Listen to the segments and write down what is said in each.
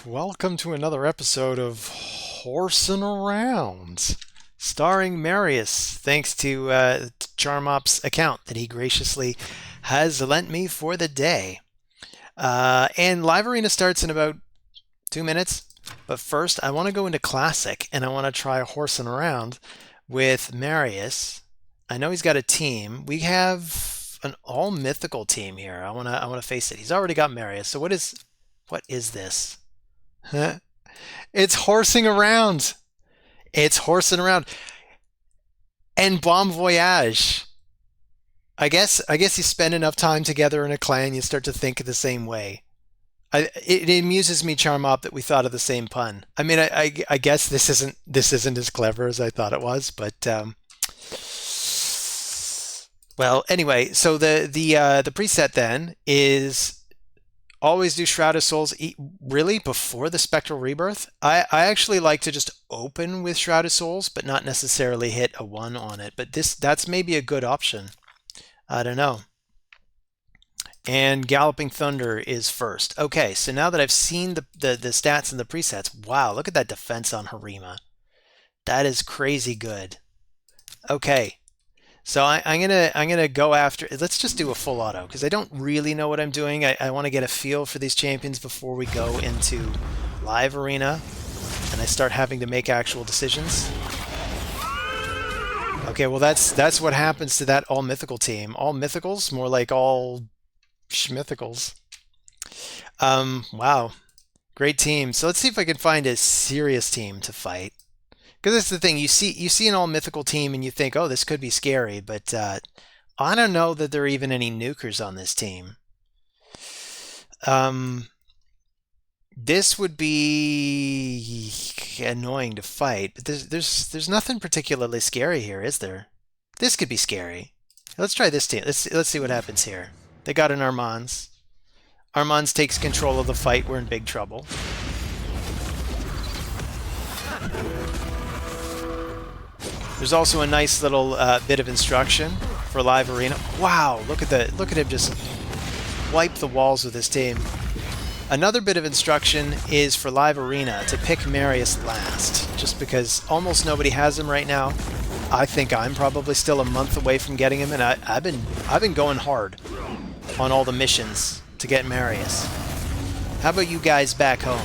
welcome to another episode of Horsing Around, starring Marius, thanks to Charmop's account that he graciously has lent me for the day. And Live Arena starts in about 2 minutes, but first I want to go into Classic, and I want to try Horsing Around with Marius. I know he's got a team. We have an all-mythical team here. I want to face it. He's already got Marius, so what is this? Huh? It's horsing around. It's horsing around. And Bon Voyage. I guess you spend enough time together in a clan, you start to think the same way. It amuses me, Charmop, that we thought of the same pun. I mean, I guess this isn't as clever as I thought it was, but well, anyway. So the preset then is always do Shroud of Souls really before the Spectral Rebirth. I actually like to just open with Shroud of Souls, but not necessarily hit a 1 on it. But that's maybe a good option. I don't know. And Galloping Thunder is first. Okay, so now that I've seen the stats and the presets, wow, look at that defense on Harima. That is crazy good. Okay. So I'm gonna go after. Let's just do a full auto because I don't really know what I'm doing. I want to get a feel for these champions before we go into Live Arena, and I start having to make actual decisions. Okay, well that's what happens to that all mythical team. All mythicals, more like all schmythicals. Wow, great team. So let's see if I can find a serious team to fight. Because that's the thing, you see an all-mythical team and you think, oh, this could be scary, but I don't know that there are even any nukers on this team. This would be annoying to fight, but there's nothing particularly scary here, is there? This could be scary. Let's try this team. Let's see what happens here. They got an Armands. Armands takes control of the fight. We're in big trouble. There's also a nice little bit of instruction for Live Arena. Wow, look at him just wipe the walls with his team. Another bit of instruction is for Live Arena to pick Marius last, just because almost nobody has him right now. I think I'm probably still a month away from getting him, and I've been going hard on all the missions to get Marius. How about you guys back home?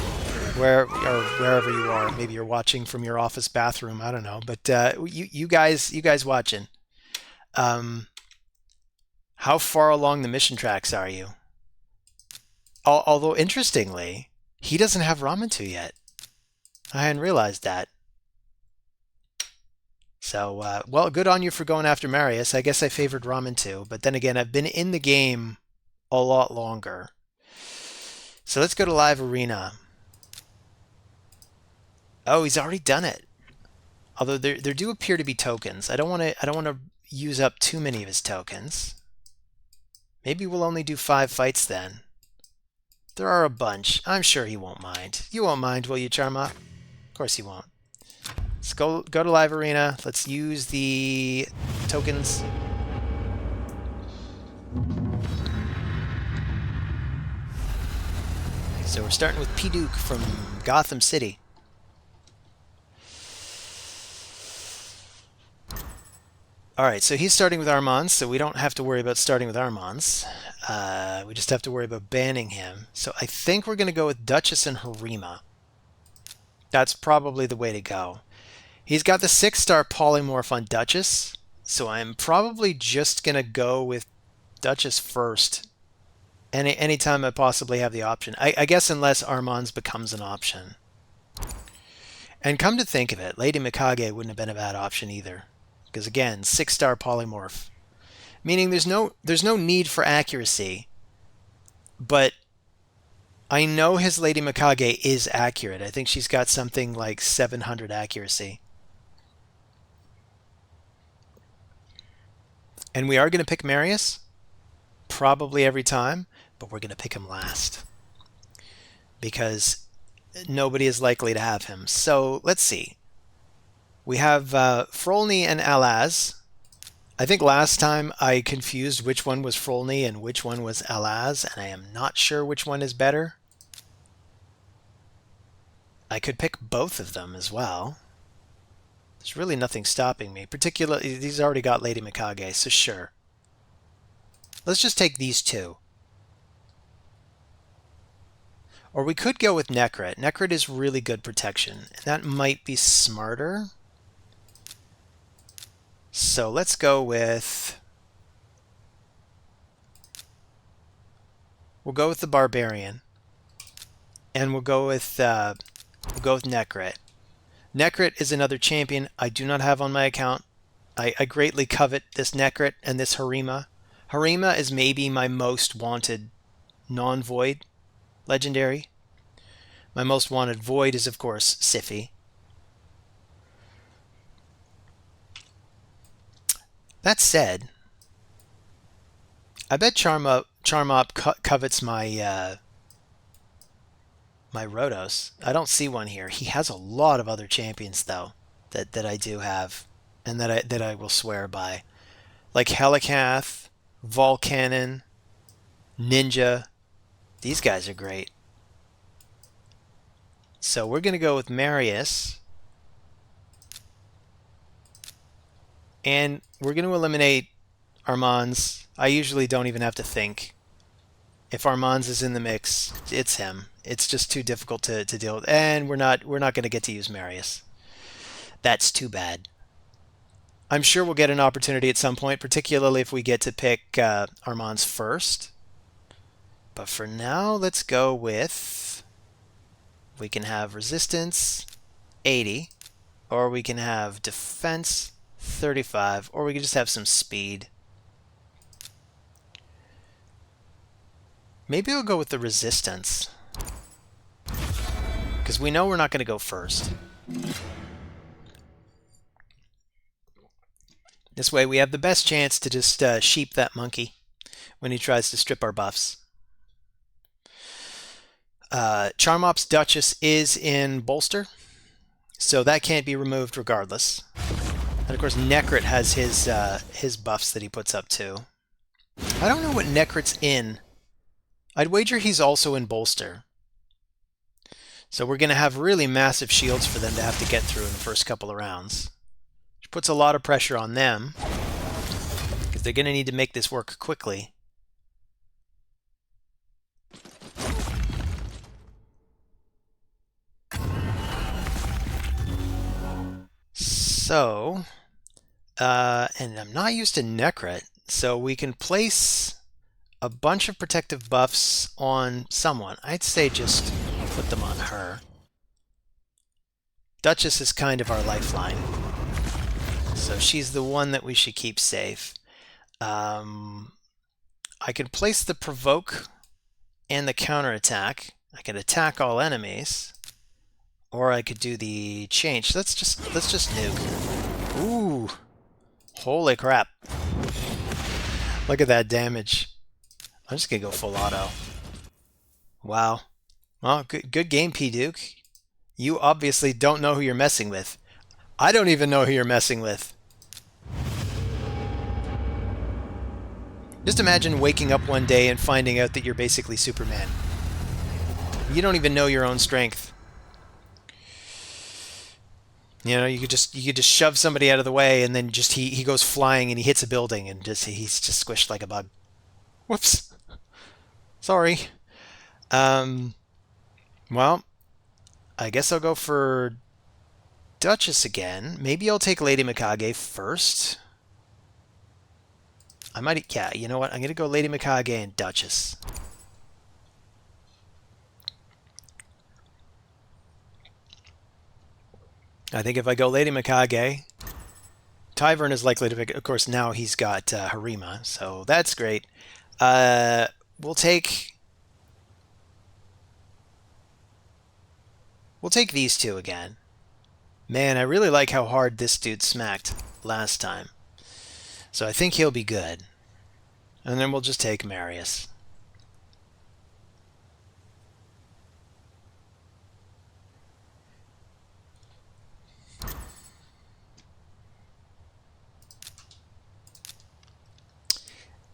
Wherever you are, maybe you're watching from your office bathroom. I don't know, but you guys watching. How far along the mission tracks are you? Although interestingly, he doesn't have Ramen yet. I hadn't realized that. So well, good on you for going after Marius. I guess I favored Ramen, but then again, I've been in the game a lot longer. So let's go to Live Arena. Oh, he's already done it. Although there do appear to be tokens. I don't want to use up too many of his tokens. Maybe we'll only do 5 fights then. There are a bunch. I'm sure he won't mind. You won't mind, will you, Charma? Of course you won't. Let's go to Live Arena. Let's use the tokens. So we're starting with P. Duke from Gotham City. Alright, so he's starting with Armands, so we don't have to worry about starting with Armands. We just have to worry about banning him. So I think we're going to go with Duchess and Harima. That's probably the way to go. He's got the 6-star polymorph on Duchess, so I'm probably just going to go with Duchess first. Anytime I possibly have the option. I guess unless Armands becomes an option. And come to think of it, Lady Mikage wouldn't have been a bad option either. Because again, 6-star polymorph, meaning there's no need for accuracy, but I know his Lady Mikage is accurate. I think she's got something like 700 accuracy. And we are going to pick Marius, probably every time, but we're going to pick him last because nobody is likely to have him. So let's see. We have Frolny and Alaz. I think last time I confused which one was Frolny and which one was Alaz, and I am not sure which one is better. I could pick both of them as well. There's really nothing stopping me. Particularly, these already got Lady Mikage, so sure. Let's just take these two. Or we could go with Necrit. Necrit is really good protection. And that might be smarter. So let's go with... We'll go with the Barbarian. And we'll go with Necrit. Necrit is another champion I do not have on my account. I greatly covet this Necrit and this Harima. Harima is maybe my most wanted non-void legendary. My most wanted void is, of course, Siphi. That said, I bet Charmop covets my my Rotos. I don't see one here. He has a lot of other champions though that I do have and that I will swear by. Like Helicath, Volcanon, Ninja. These guys are great. So we're going to go with Marius. And we're going to eliminate Armand's. I usually don't even have to think. If Armand's is in the mix, it's him. It's just too difficult to deal with. And we're not going to get to use Marius. That's too bad. I'm sure we'll get an opportunity at some point, particularly if we get to pick Armand's first. But for now, let's go with... We can have resistance 80, or we can have defense 35, or we can just have some speed. Maybe we'll go with the resistance, because we know we're not going to go first. This way we have the best chance to just sheep that monkey when he tries to strip our buffs. Charmop's Duchess is in Bolster, so that can't be removed regardless. And of course Necrit has his buffs that he puts up too. I don't know what Necrit's in. I'd wager he's also in Bolster. So we're going to have really massive shields for them to have to get through in the first couple of rounds. Which puts a lot of pressure on them, because they're going to need to make this work quickly. So, and I'm not used to Necrit, so we can place a bunch of protective buffs on someone. I'd say just put them on her. Duchess is kind of our lifeline, so she's the one that we should keep safe. I can place the provoke and the counterattack. I can attack all enemies. Or I could do the change. Let's just nuke. Ooh. Holy crap. Look at that damage. I'm just gonna go full auto. Wow. Well, good game, P. Duke. You obviously don't know who you're messing with. I don't even know who you're messing with. Just imagine waking up one day and finding out that you're basically Superman. You don't even know your own strength. You know, you could just shove somebody out of the way, and then just he goes flying and he hits a building, and he's just squished like a bug. Whoops. Sorry. Well, I guess I'll go for Duchess again. Maybe I'll take Lady Mikage first. I might, yeah, you know what? I'm going to go Lady Mikage and Duchess. I think if I go Lady Mikage, Tyvern is likely to pick. Of course, now he's got Harima, so that's great. We'll take these two again. Man, I really like how hard this dude smacked last time. So I think he'll be good. And then we'll just take Marius.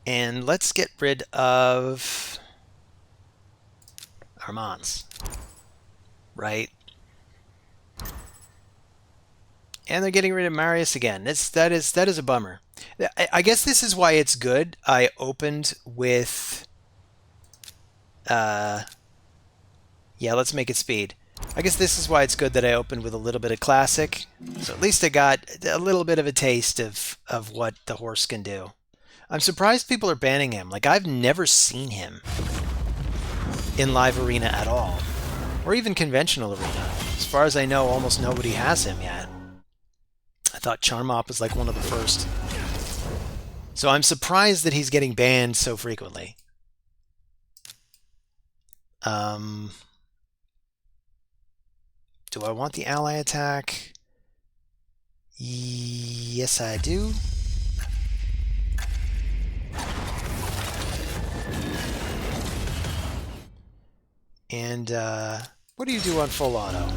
And let's get rid of Armand's. Right? And they're getting rid of Marius again. That is a bummer. I guess this is why it's good. I opened with yeah, let's make it speed. I guess this is why it's good that I opened with a little bit of classic. So at least I got a little bit of a taste of what the horse can do. I'm surprised people are banning him. Like, I've never seen him in live arena at all. Or even conventional arena. As far as I know, almost nobody has him yet. I thought Charmop was like one of the first. So I'm surprised that he's getting banned so frequently. Do I want the ally attack? Yes, I do. And what do you do on full auto?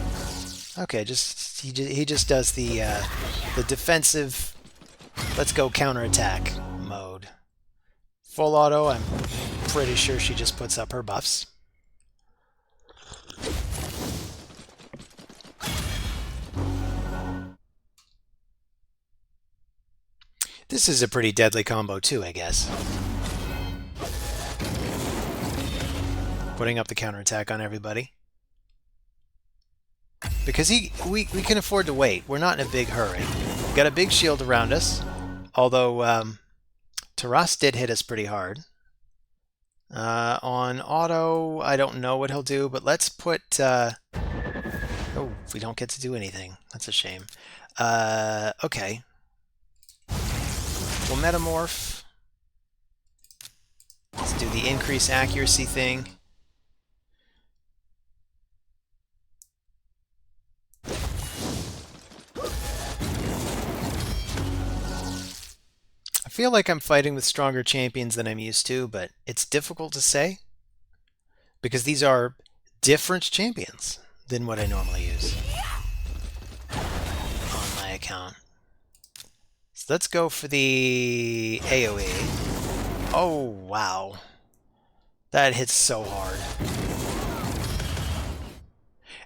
Okay, he just does the defensive, let's go counterattack mode. Full auto, I'm pretty sure she just puts up her buffs. This is a pretty deadly combo too, I guess. Putting up the counterattack on everybody. Because we can afford to wait. We're not in a big hurry. We've got a big shield around us. Although Taras did hit us pretty hard. On auto, I don't know what he'll do, but let's put... oh, we don't get to do anything. That's a shame. Okay. We'll metamorph. Let's do the increase accuracy thing. I feel like I'm fighting with stronger champions than I'm used to, but it's difficult to say because these are different champions than what I normally use on my account. So let's go for the AoE. Oh, wow. That hits so hard.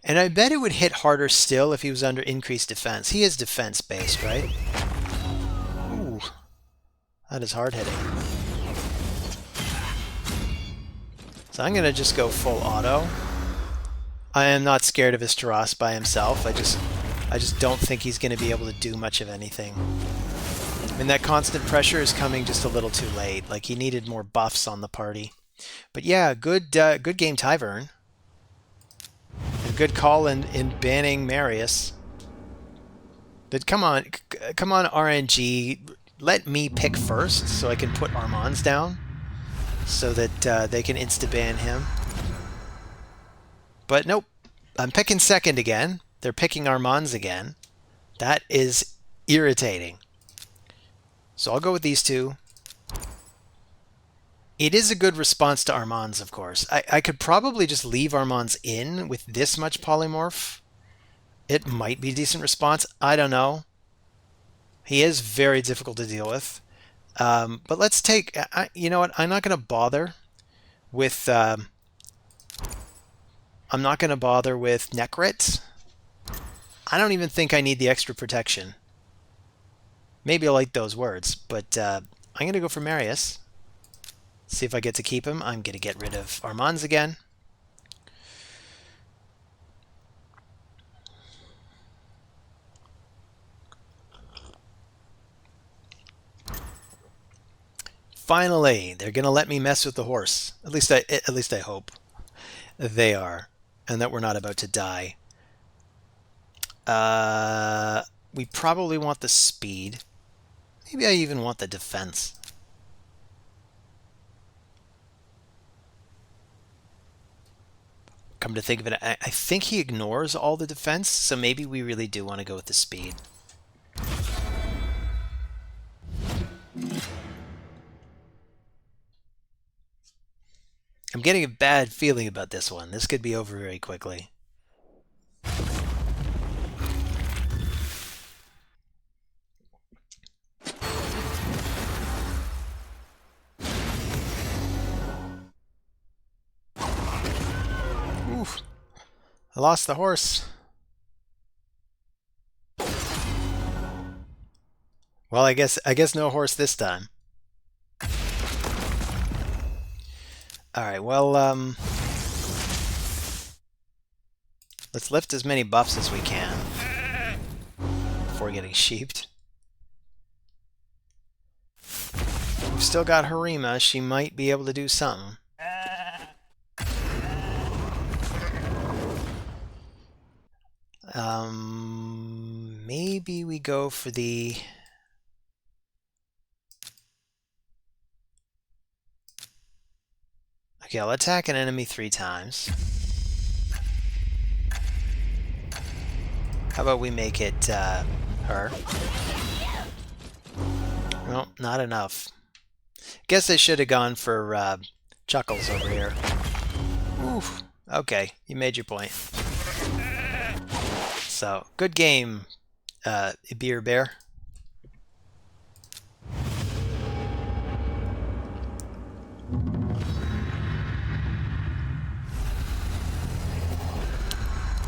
And I bet it would hit harder still if he was under increased defense. He is defense-based, right? Ooh. That is hard hitting. So I'm going to just go full auto. I am not scared of his Taras by himself. I just don't think he's going to be able to do much of anything. And that constant pressure is coming just a little too late. Like, he needed more buffs on the party. But yeah, good game, Tyvern. A good call in banning Marius. But come on, RNG. Let me pick first so I can put Armands down so that they can insta-ban him. But nope, I'm picking second again. They're picking Armands again. That is irritating. So I'll go with these two. It is a good response to Armands, of course. I could probably just leave Armands in with this much polymorph. It might be a decent response. I don't know. He is very difficult to deal with. But let's take... you know what? I'm not going to bother with... I'm not going to bother with Necrit. I don't even think I need the extra protection. Maybe I like those words, but I'm going to go for Marius. See if I get to keep him. I'm going to get rid of Armands again. Finally, they're going to let me mess with the horse. At least I hope they are, and that we're not about to die. We probably want the speed. Maybe I even want the defense. Come to think of it, I think he ignores all the defense, so maybe we really do want to go with the speed. I'm getting a bad feeling about this one. This could be over very quickly. Oof. I lost the horse. Well, I guess no horse this time. All right. Well, let's lift as many buffs as we can before getting sheeped. We've still got Harima. She might be able to do something. Maybe we go for the... Okay, I'll attack an enemy 3 times. How about we make it her? Well, not enough. Guess I should have gone for Chuckles over here. Oof. Okay, you made your point. So, good game, Beer Bear.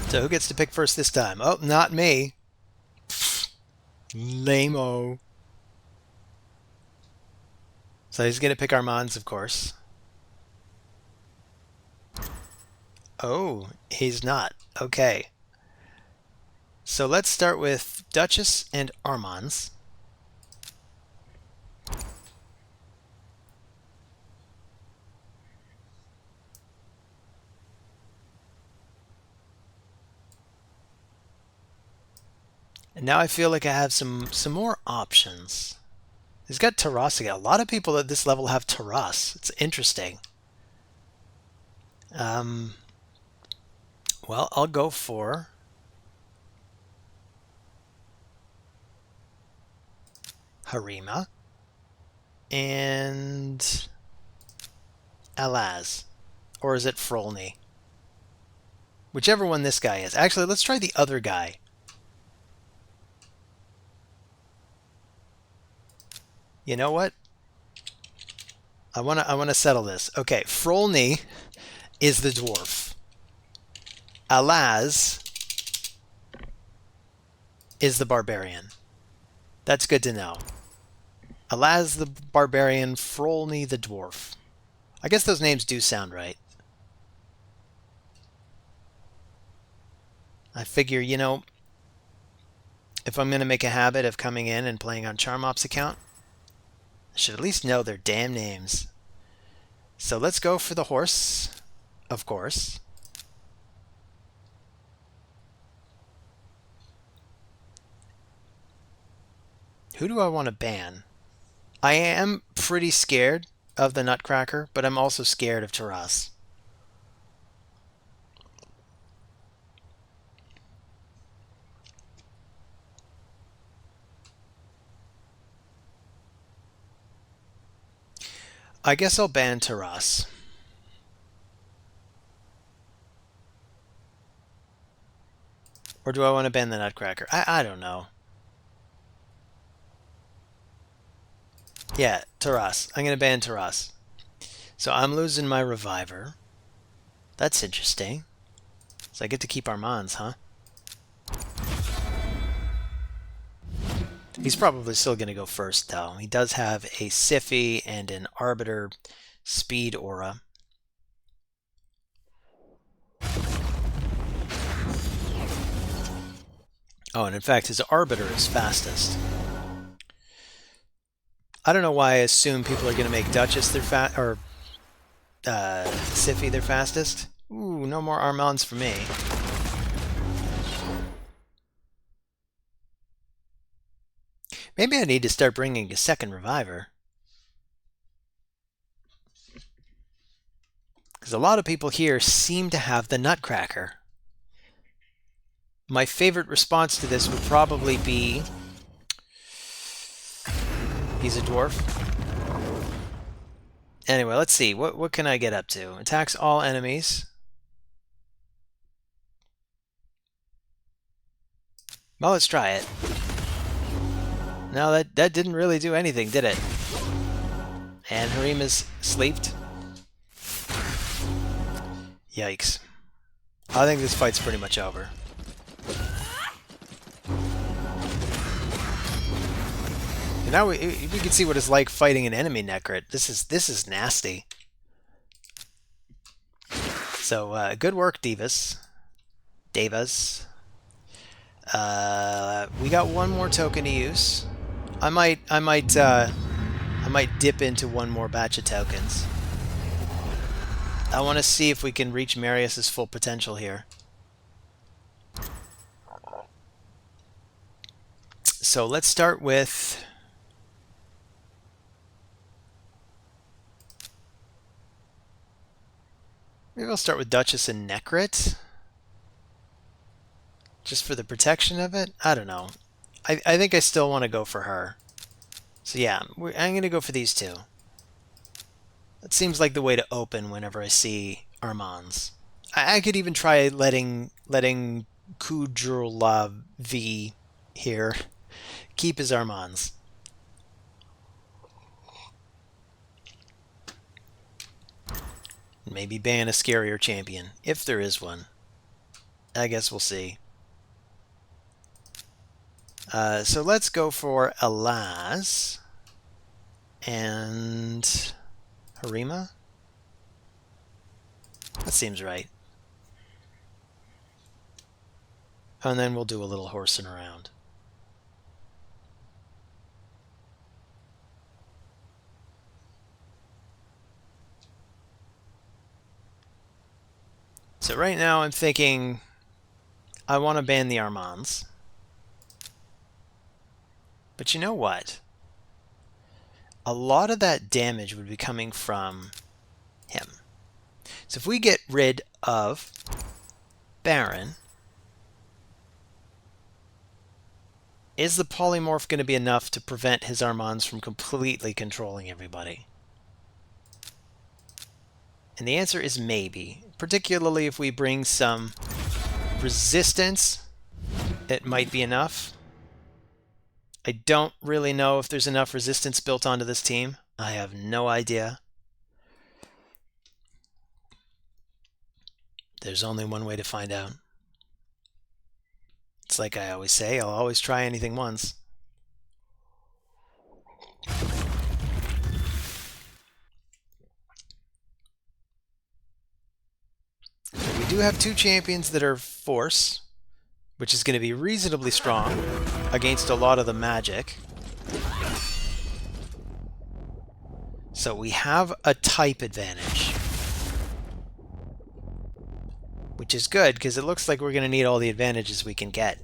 So who gets to pick first this time? Oh, not me. Lame-o. So he's going to pick Armands, of course. Oh, he's not. Okay. So let's start with Duchess and Armands. And now I feel like I have some more options. He's got Taras again. A lot of people at this level have Taras. It's interesting. Well, I'll go for Harima and Alaz. Or is it Frolny? Whichever one this guy is. Actually, let's try the other guy. You know what? I wanna settle this. Okay, Frolny is the dwarf. Alaz is the barbarian. That's good to know. Alaz the barbarian, Frolny the dwarf. I guess those names do sound right. I figure, you know, if I'm going to make a habit of coming in and playing on Charmop's account, I should at least know their damn names. So let's go for the horse, of course. Who do I want to ban? I am pretty scared of the Nutcracker, but I'm also scared of Taras. I guess I'll ban Taras. Or do I want to ban the Nutcracker? I don't know. Yeah, Taras. I'm going to ban Taras. So I'm losing my Reviver. That's interesting. So I get to keep Armands, huh? He's probably still going to go first, though. He does have a Siffy and an Arbiter speed aura. Oh, and in fact, his Arbiter is fastest. I don't know why I assume people are going to make Duchess their Siffy their fastest. Ooh, no more Armands for me. Maybe I need to start bringing a second Reviver. Because a lot of people here seem to have the Nutcracker. My favorite response to this would probably be... He's a dwarf. Anyway, let's see. What can I get up to? Attacks all enemies. Well, let's try it. No, that didn't really do anything, did it? And Harima's sleeped. Yikes. I think this fight's pretty much over. And now we can see what it's like fighting an enemy Necrit. This is nasty. So good work, Divas. Devas. We got one more token to use. I might dip into one more batch of tokens. I want to see if we can reach Marius's full potential here. So let's start with... Maybe I'll start with Duchess and Necrit. Just for the protection of it? I don't know. I think I still want to go for her. So yeah, I'm going to go for these two. That seems like the way to open whenever I see Armands. I could even try letting Kudrula V here keep his Armands. Maybe ban a scarier champion, if there is one. I guess we'll see. So let's go for Alaz and Harima. That seems right. And then we'll do a little horsing around. So right now I'm thinking I want to ban the Armands. But you know what? A lot of that damage would be coming from him. So if we get rid of Baron, is the polymorph going to be enough to prevent his Armands from completely controlling everybody? And the answer is maybe. Particularly if we bring some resistance, it might be enough. I don't really know if there's enough resistance built onto this team. I have no idea. There's only one way to find out. It's like I always say, I'll always try anything once. We do have two champions that are Force, which is going to be reasonably strong against a lot of the magic. So we have a type advantage, which is good because it looks like we're going to need all the advantages we can get.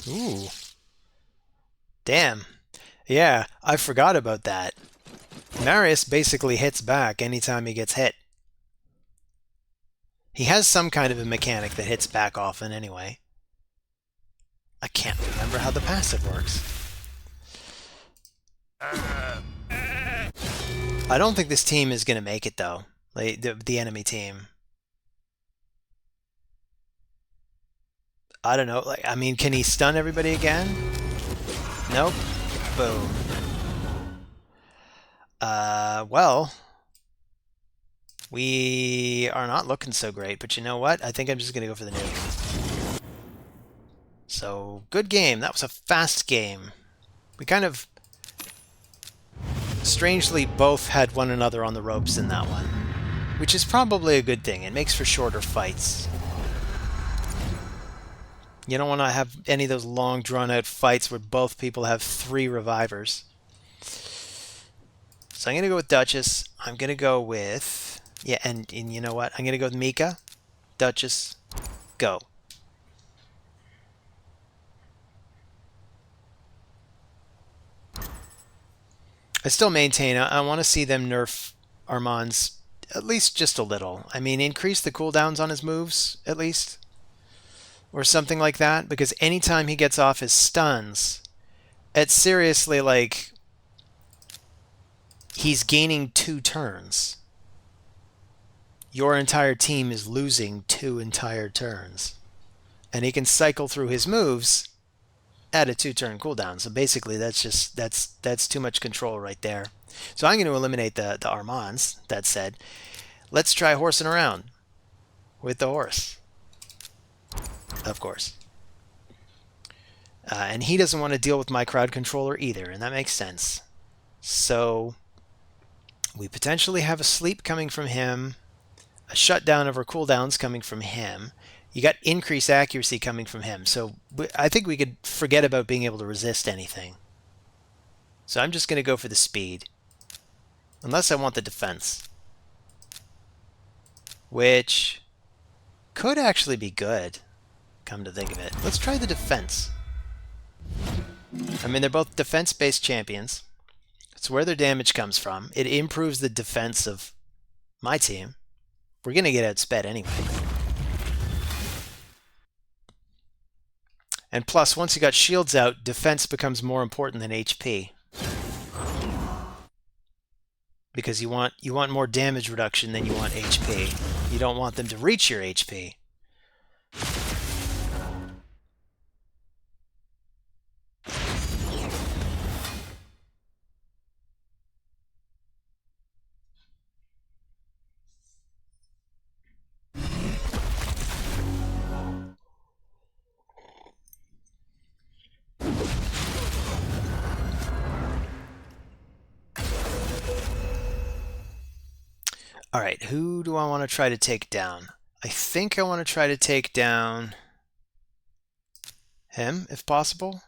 Ooh. Damn. Yeah, I forgot about that. Marius basically hits back anytime he gets hit. He has some kind of a mechanic that hits back often anyway. I can't remember how the passive works. I don't think this team is going to make it, though. Like, the enemy team. I don't know. Like, I mean, can he stun everybody again? Nope. Boom. Well, we are not looking so great, but you know what? I think I'm just going to go for the nuke. So, good game. That was a fast game. We kind of strangely both had one another on the ropes in that one, which is probably a good thing. It makes for shorter fights. You don't want to have any of those long, drawn-out fights where both people have 3 revivers. So I'm going to go with Duchess. I'm going to go with... Yeah, and you know what? I'm going to go with Mika. Duchess, go. I still maintain I want to see them nerf Armands at least just a little. I mean, increase the cooldowns on his moves, at least. Or something like that, because anytime he gets off his stuns, it's seriously like he's gaining 2 turns. Your entire team is losing 2 entire turns. And he can cycle through his moves add a 2-turn cooldown. So basically, that's too much control right there. So I'm going to eliminate the Armands. That said, let's try horsing around with the horse, of course. And he doesn't want to deal with my crowd controller either, and that makes sense. So we potentially have a sleep coming from him, a shutdown of our cooldowns coming from him. You got increased accuracy coming from him. So I think we could forget about being able to resist anything. So I'm just going to go for the speed. Unless I want the defense. Which could actually be good, come to think of it. Let's try the defense. I mean, they're both defense-based champions. It's where their damage comes from. It improves the defense of my team. We're going to get outsped anyway. And plus, once you got shields out, defense becomes more important than HP. Because you want more damage reduction than you want HP. You don't want them to reach your HP. All right, who do I want to try to take down? I think I want to try to take down him, if possible.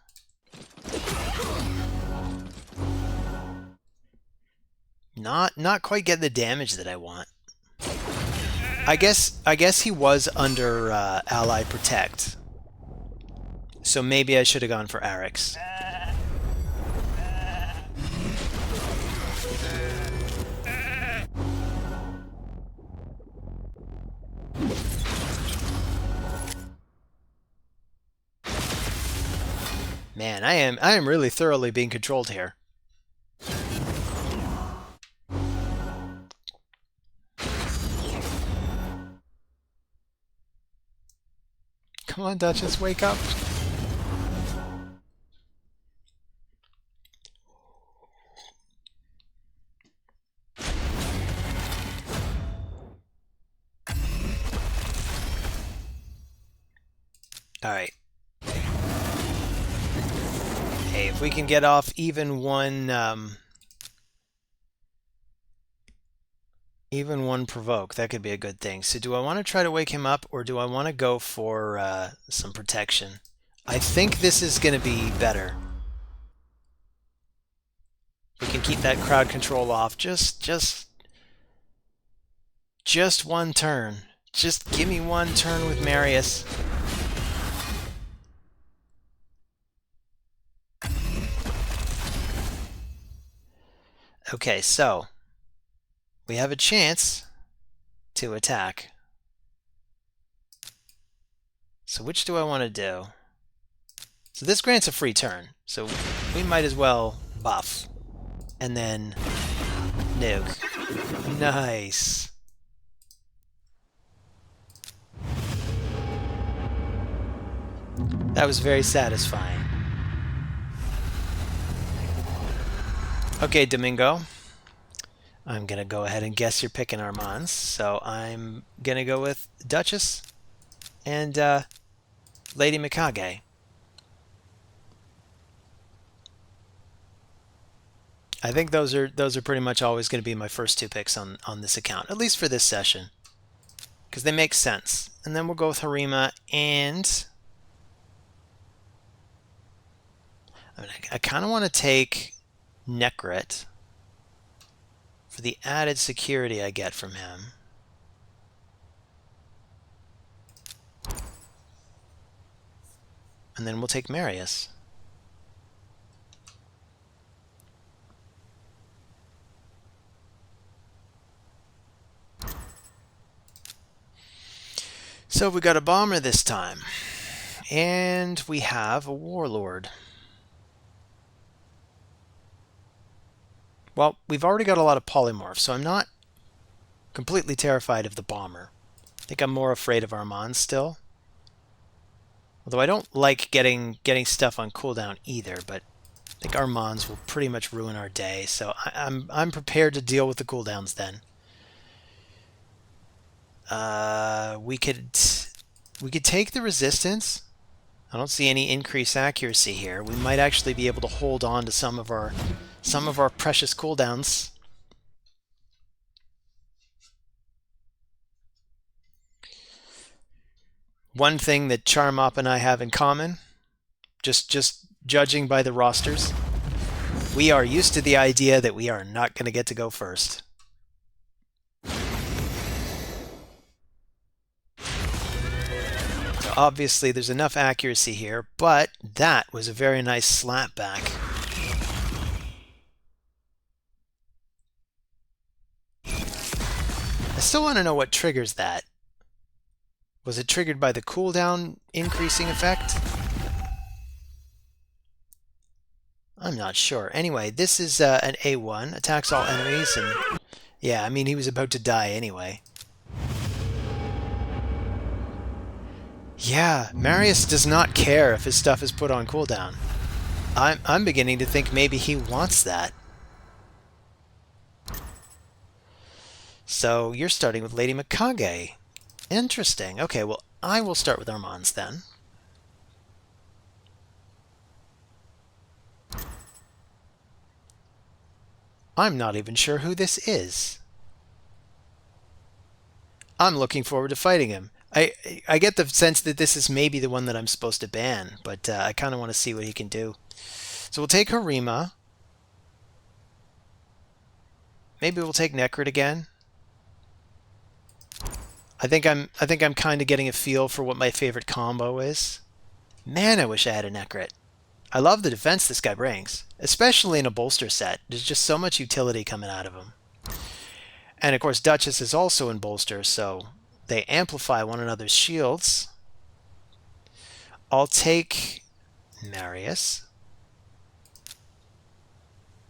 Not quite getting the damage that I want. I guess he was under Ally Protect. So maybe I should have gone for Arix. Man, I am really thoroughly being controlled here. Come on, Duchess, wake up. All right. Hey, if we can get off even one provoke, that could be a good thing. So do I want to try to wake him up, or do I want to go for some protection? I think this is going to be better. We can keep that crowd control off. Just one turn. Just give me one turn with Marius. Okay, so we have a chance to attack. So which do I want to do? So this grants a free turn, so we might as well buff. And then nuke. Nice. That was very satisfying. Okay, Domingo. I'm going to go ahead and guess you're picking Armands. So I'm going to go with Duchess and Lady Mikage. I think those are pretty much always going to be my first two picks on this account, at least for this session, because they make sense. And then we'll go with Harima, and I kind of want to take Necrit for the added security I get from him. And then we'll take Marius. So we got a bomber this time. And we have a warlord. Well, we've already got a lot of polymorphs, so I'm not completely terrified of the bomber. I think I'm more afraid of Armand still. Although I don't like getting stuff on cooldown either, but I think our Mons will pretty much ruin our day, so I'm prepared to deal with the cooldowns then. We could take the resistance. I don't see any increased accuracy here. We might actually be able to hold on to some of our precious cooldowns. One thing that Charmop and I have in common, just judging by the rosters, we are used to the idea that we are not going to get to go first. So obviously there's enough accuracy here, but that was a very nice slap back. I still want to know what triggers that. Was it triggered by the cooldown increasing effect? I'm not sure. Anyway, this is an A1. Attacks all enemies, and yeah, I mean, he was about to die anyway. Yeah, Marius does not care if his stuff is put on cooldown. I'm beginning to think maybe he wants that. So you're starting with Lady Mikage. Interesting. Okay, well, I will start with Armands then. I'm not even sure who this is. I'm looking forward to fighting him. I get the sense that this is maybe the one that I'm supposed to ban, but I kind of want to see what he can do. So we'll take Harima. Maybe we'll take Necrit again. I think I'm kind of getting a feel for what my favorite combo is. Man, I wish I had a Necrit. I love the defense this guy brings, especially in a bolster set. There's just so much utility coming out of him. And of course, Duchess is also in bolster, so they amplify one another's shields. I'll take Marius.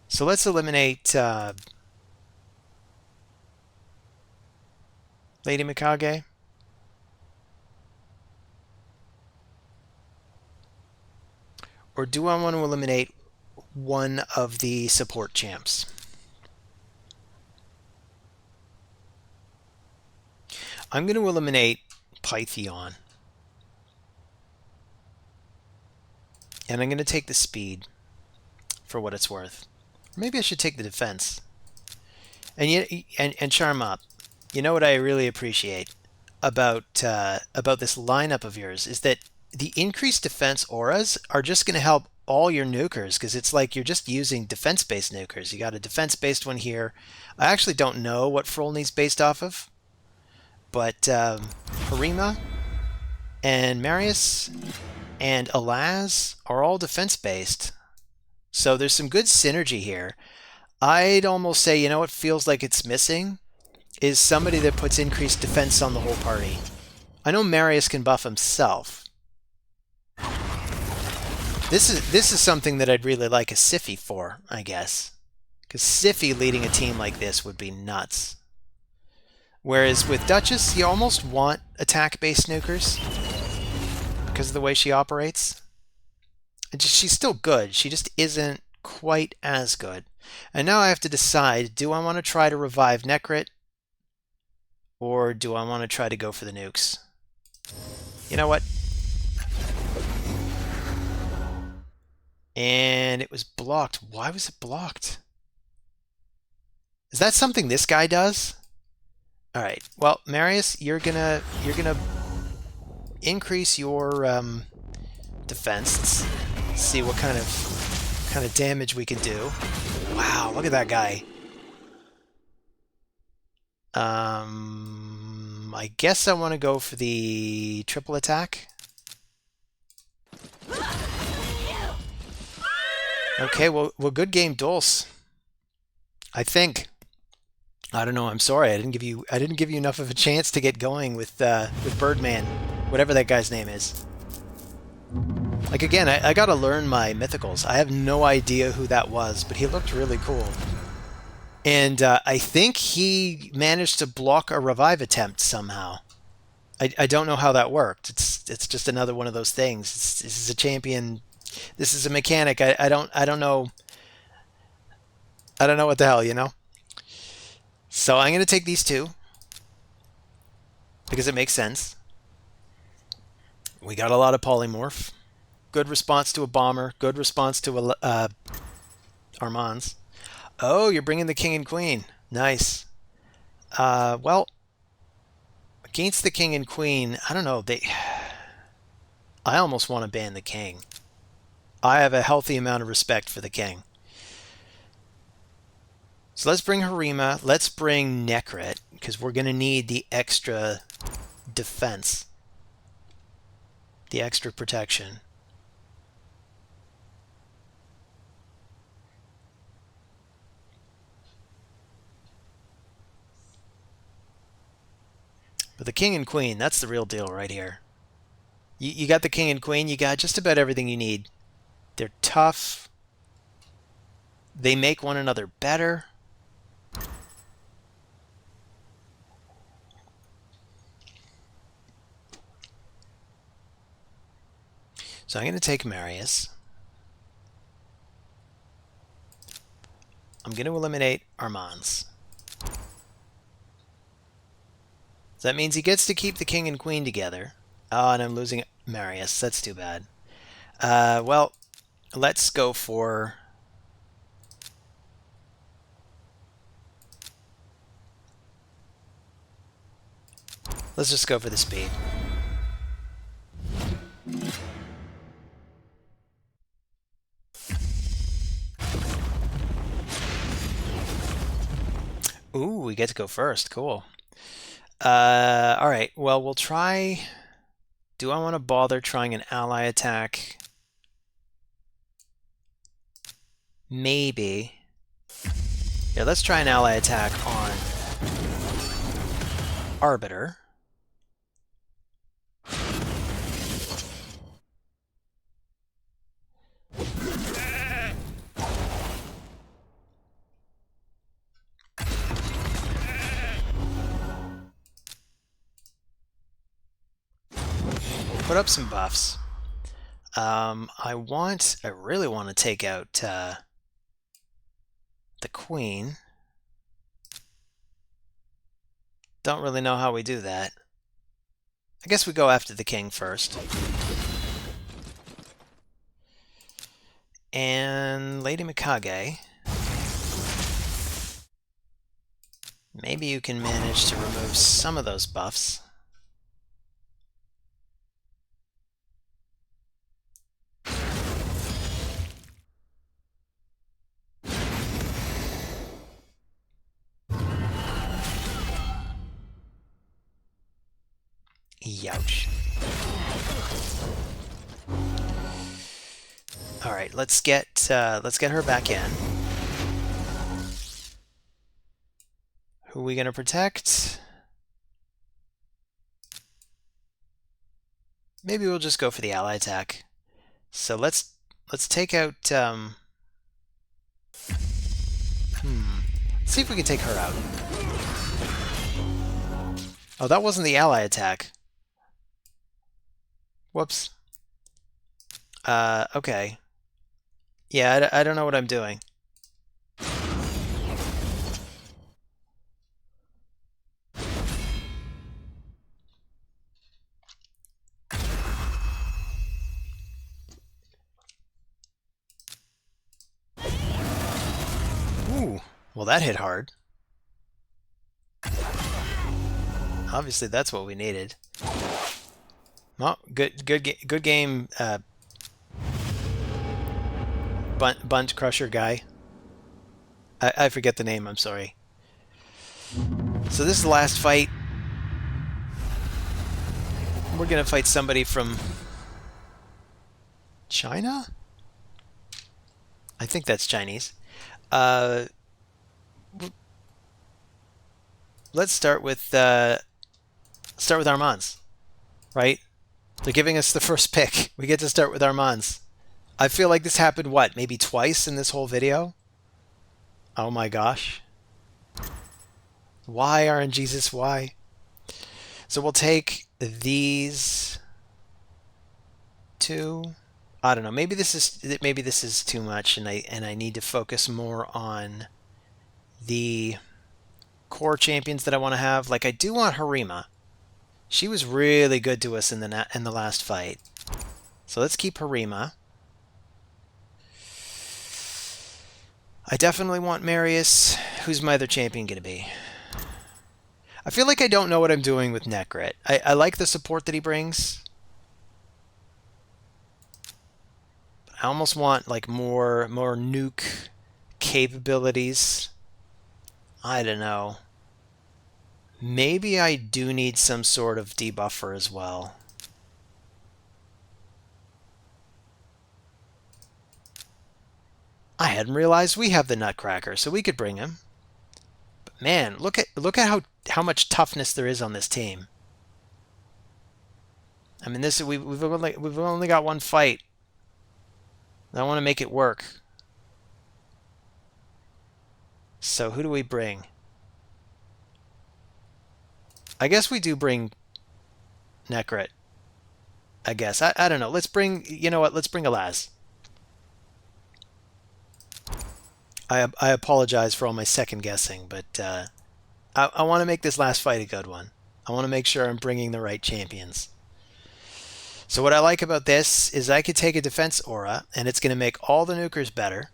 So let's eliminate Lady Mikage. Or do I want to eliminate one of the support champs? I'm going to eliminate Pythion. And I'm going to take the speed for what it's worth. Maybe I should take the defense. And Charmop, you know what I really appreciate about this lineup of yours is that the increased defense auras are just going to help all your nukers, because it's like you're just using defense-based nukers. You got a defense-based one here. I actually don't know what Frolny's based off of, but Harima and Marius and Alaz are all defense-based. So there's some good synergy here. I'd almost say, you know what feels like it's missing is somebody that puts increased defense on the whole party. I know Marius can buff himself. This is something that I'd really like a Sify for, I guess. Because Sify leading a team like this would be nuts. Whereas with Duchess, you almost want attack-based nukers because of the way she operates. She's still good. She just isn't quite as good. And now I have to decide, do I want to try to revive Necrit? Or do I want to try to go for the nukes? You know what? And it was blocked. Why was it blocked? Is that something this guy does? All right. Well, Marius, you're gonna increase your defense. Let's see what kind of damage we can do. Wow, look at that guy. I guess I want to go for the triple attack. Okay, well, good game, Dulce. I think. I don't know. I'm sorry. I didn't give you enough of a chance to get going with Birdman, whatever that guy's name is. Like again, I got to learn my mythicals. I have no idea who that was, but he looked really cool. And I think he managed to block a revive attempt somehow. I don't know how that worked. It's just another one of those things. This is a champion. This is a mechanic. I don't know what the hell, you know? So I'm going to take these two because it makes sense. We got a lot of polymorph. Good response to a bomber. Good response to a Armands. Oh, you're bringing the king and queen. Nice. Well, against the king and queen, I don't know. I almost want to ban the king. I have a healthy amount of respect for the king. So let's bring Harima. Let's bring Nekrit, because we're going to need the extra defense. The extra protection. But the king and queen, that's the real deal right here. You got the king and queen, you got just about everything you need. They're tough. They make one another better. So I'm going to take Marius. I'm going to eliminate Armands. So that means he gets to keep the king and queen together. Oh, and I'm losing Marius. That's too bad. Well, let's go for... Let's just go for the speed. Ooh, we get to go first. Cool. All right. Well, we'll try... Do I want to bother trying an ally attack? Maybe. Yeah, let's try an ally attack on Arbiter. Put up some buffs. I really want to take out the queen. Don't really know how we do that. I guess we go after the king first. And Lady Mikage. Maybe you can manage to remove some of those buffs. Youch. All right, let's get her back in. Who are we gonna protect? Maybe we'll just go for the ally attack. So let's take out. See if we can take her out. Oh, that wasn't the ally attack. Whoops. Okay. Yeah, I don't know what I'm doing. Ooh, well that hit hard. Obviously that's what we needed. Well, good game, Bunt Crusher guy. I forget the name, I'm sorry. So this is the last fight. We're gonna fight somebody from China? I think that's Chinese. Let's start with Armands, right? They're giving us the first pick. We get to start with Armands. I feel like this happened, what, maybe twice in this whole video? Oh my gosh. Why, RNGesus, why? So we'll take these two. I don't know. Maybe this is too much, and I need to focus more on the core champions that I want to have. Like I do want Harima. She was really good to us in the last fight. So let's keep Harima. I definitely want Marius. Who's my other champion going to be? I feel like I don't know what I'm doing with Necrit. I like the support that he brings. I almost want like more nuke capabilities. I don't know. Maybe I do need some sort of debuffer as well. I hadn't realized we have the Nutcracker, so we could bring him. But man, look at how much toughness there is on this team. I mean, we've only got one fight. I want to make it work. So who do we bring? I guess we do bring Necrit. I guess. I don't know. Let's bring, you know what? Let's bring Alaz. I apologize for all my second guessing, but I want to make this last fight a good one. I want to make sure I'm bringing the right champions. So what I like about this is I could take a defense aura, and it's going to make all the nukers better.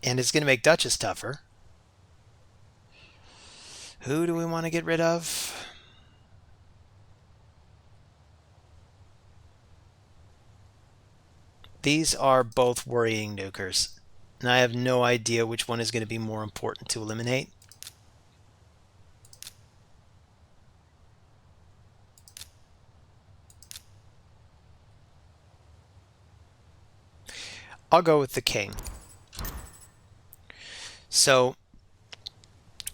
And it's going to make Duchess tougher. Who do we want to get rid of? These are both worrying nukers. And I have no idea which one is going to be more important to eliminate. I'll go with the king. So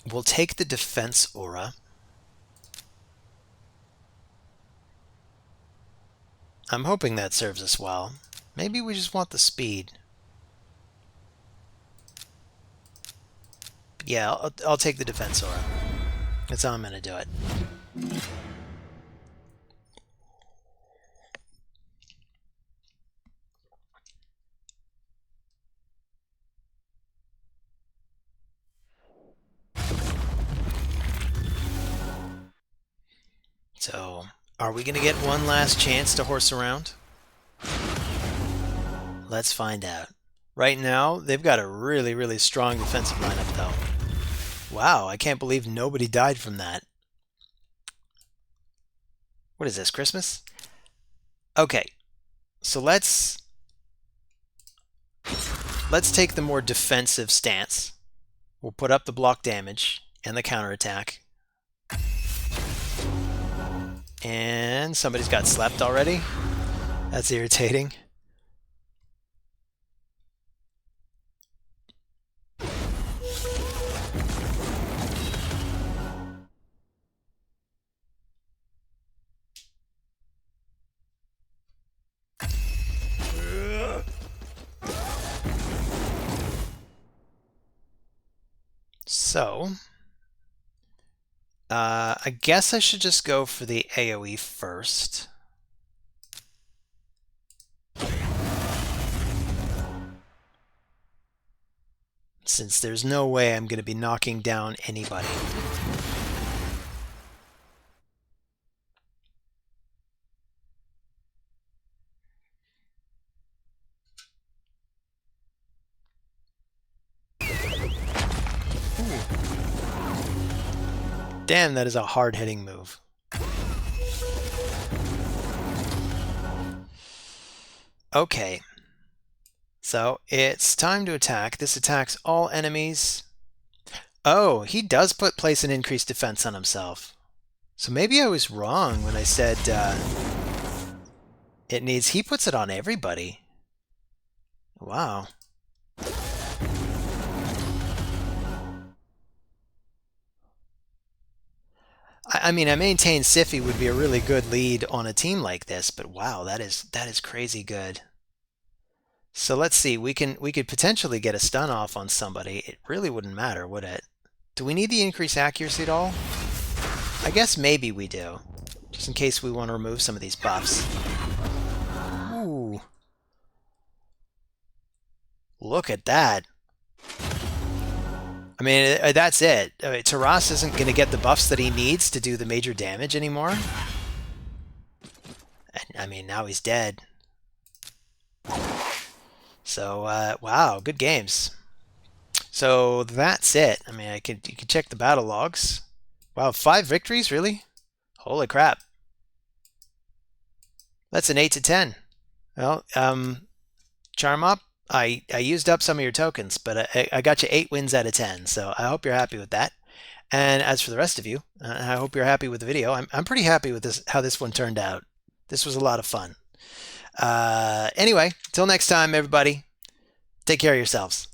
we'll take the defense aura. I'm hoping that serves us well. Maybe we just want the speed. Yeah, I'll take the defense aura. That's how I'm going to do it. So, are we going to get one last chance to horse around? Let's find out. Right now, they've got a really, really strong defensive lineup, though. Wow, I can't believe nobody died from that. What is this, Christmas? Okay, so let's take the more defensive stance. We'll put up the block damage and the counterattack. And somebody's got slept already. That's irritating. So, I guess I should just go for the AoE first. Since there's no way I'm going to be knocking down anybody. Damn, that is a hard-hitting move. Okay. So, it's time to attack. This attacks all enemies. Oh, he does place an increased defense on himself. So maybe I was wrong when I said it needs... He puts it on everybody. Wow. I mean, I maintain Sify would be a really good lead on a team like this, but wow, that is crazy good. So let's see, we could potentially get a stun off on somebody. It really wouldn't matter, would it? Do we need the increased accuracy at all? I guess maybe we do. just in case we want to remove some of these buffs. Ooh. Look at that. I mean, that's it. Taras isn't going to get the buffs that he needs to do the major damage anymore. And, I mean, now he's dead. So, wow, good games. So that's it. I mean, you can check the battle logs. Wow, 5 victories, really? Holy crap. That's an 8 to 10. Well, Charm Up, I used up some of your tokens, but I got you 8 wins out of 10, so I hope you're happy with that. And as for the rest of you, I hope you're happy with the video. I'm pretty happy with this, how this one turned out. This was a lot of fun. Anyway, till next time, everybody, take care of yourselves.